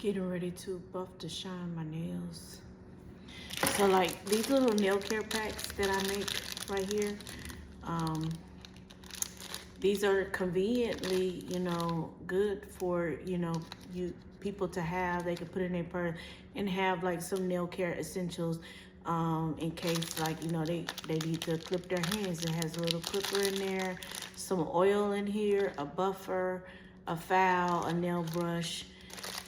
Getting ready to buff to shine my nails. So like these little nail care packs that I make right here, these are conveniently, good for, you people to have. They can put in their purse and have like some nail care essentials in case like, they need to clip their hands. It has a little clipper in there, some oil in here, a buffer, a file, a nail brush.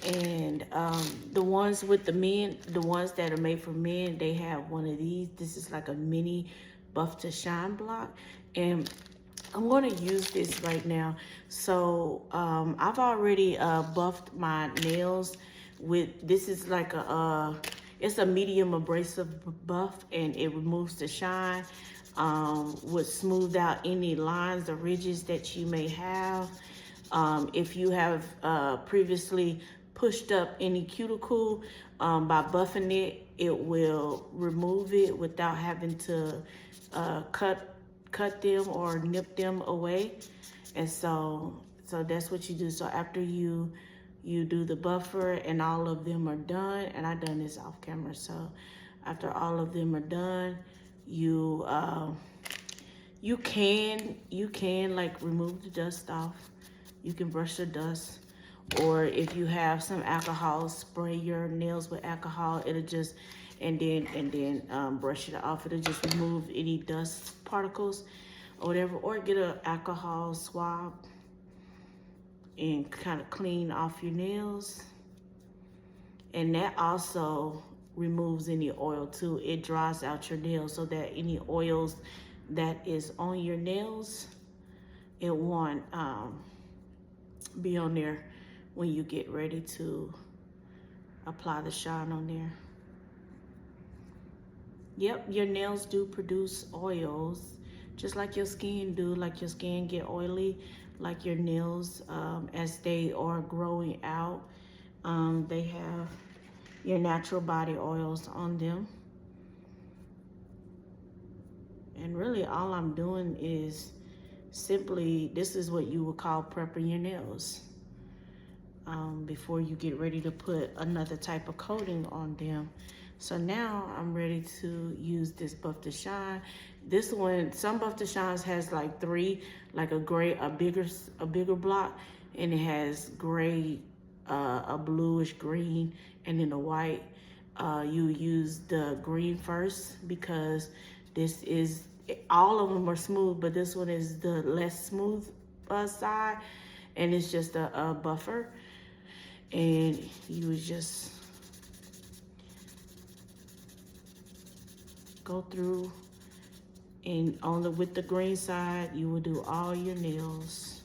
And the ones with the men, the ones that are made for men, they have one of these. This is like a mini buff to shine block. And I'm going to use this right now. So I've already buffed my nails with, this is like it's a medium abrasive buff, and it removes the shine, would smooth out any lines or ridges that you may have. If you have previously pushed up any cuticle by buffing it, it will remove it without having to cut them or nip them away. And so that's what you do. So after you do the buffer and all of them are done, and I done this off camera, so after all of them are done, you can like remove the dust off. You can brush the dust, or if you have some alcohol, spray your nails with alcohol. It'll just, and then brush it off. It'll just remove any dust particles or whatever. Or get an alcohol swab and kind of clean off your nails. And that also removes any oil too. It dries out your nails so that any oils that is on your nails, it won't be on there when you get ready to apply the shine on there. Yep, your nails do produce oils, just like your skin do. Like your skin get oily, like your nails, as they are growing out, they have your natural body oils on them. And really all I'm doing is simply, this is what you would call prepping your nails before you get ready to put another type of coating on them. So now I'm ready to use this buff to shine. This one, some buff to shines has like three, like a gray, a bigger block, and it has gray, a bluish green, and then a white. You use the green first because this is, all of them are smooth, but this one is the less smooth side, and it's just a buffer. And you would just go through, and with the green side, you will do all your nails.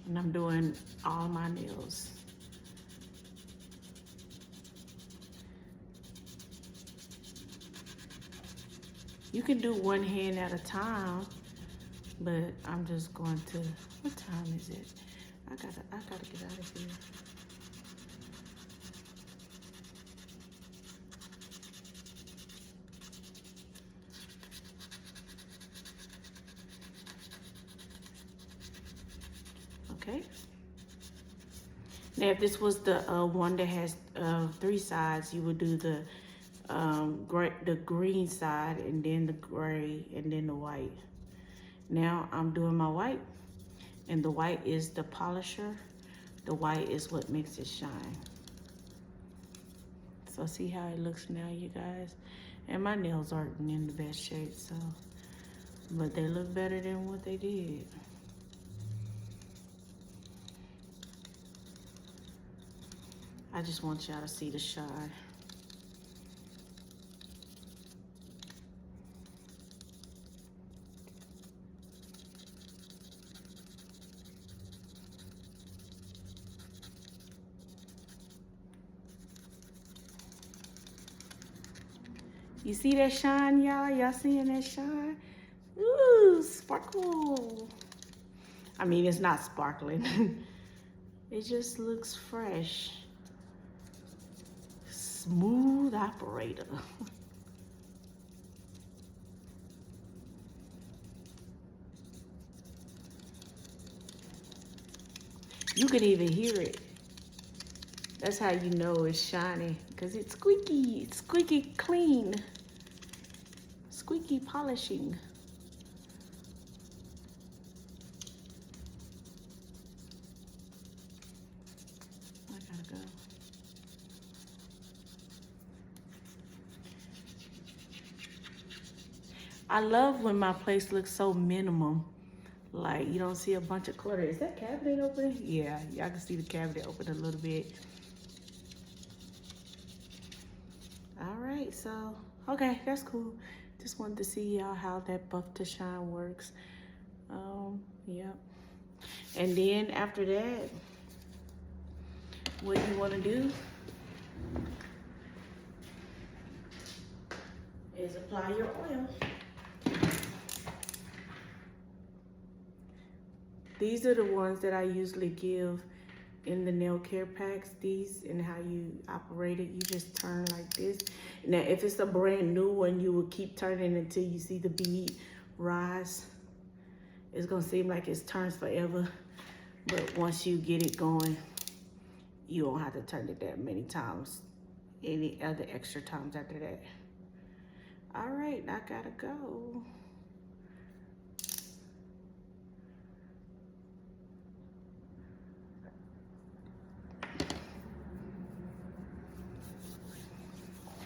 And I'm doing all my nails. You can do one hand at a time, but I'm just going to, what time is it? I gotta get out of here. Okay. Now, if this was the one that has three sides, you would do the green side, and then the gray, and then the white. Now I'm doing my white, and the white is the polisher. The white is what makes it shine. So see how it looks now, you guys? And my nails aren't in the best shape, so, but they look better than what they did. I just want y'all to see the shine. You see that shine, y'all? Y'all seeing that shine? Ooh, sparkle. I mean, it's not sparkling. It just looks fresh. Smooth operator. You can even hear it. That's how you know it's shiny, because it's squeaky. It's squeaky clean. Squeaky polishing. I gotta go. I love when my place looks so minimum. Like, you don't see a bunch of clutter. Is that cabinet open? Yeah, y'all can see the cabinet open a little bit. All right, so, okay, that's cool. Just wanted to see y'all how that buff to shine works. Yep. And then after that, what you want to do is apply your oil. These are the ones that I usually give in the NailCare packs. These and how you operate it. You just turn like this. Now, if it's a brand new one, you will keep turning until you see the bead rise. It's gonna seem like it turns forever, but once you get it going, you don't have to turn it that many times. Any other extra times after that. All right, I gotta go.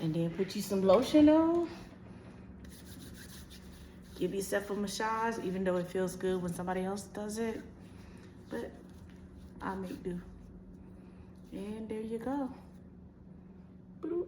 And then put you some lotion on. Give yourself a massage, even though it feels good when somebody else does it. But I make do. And there you go. Boop.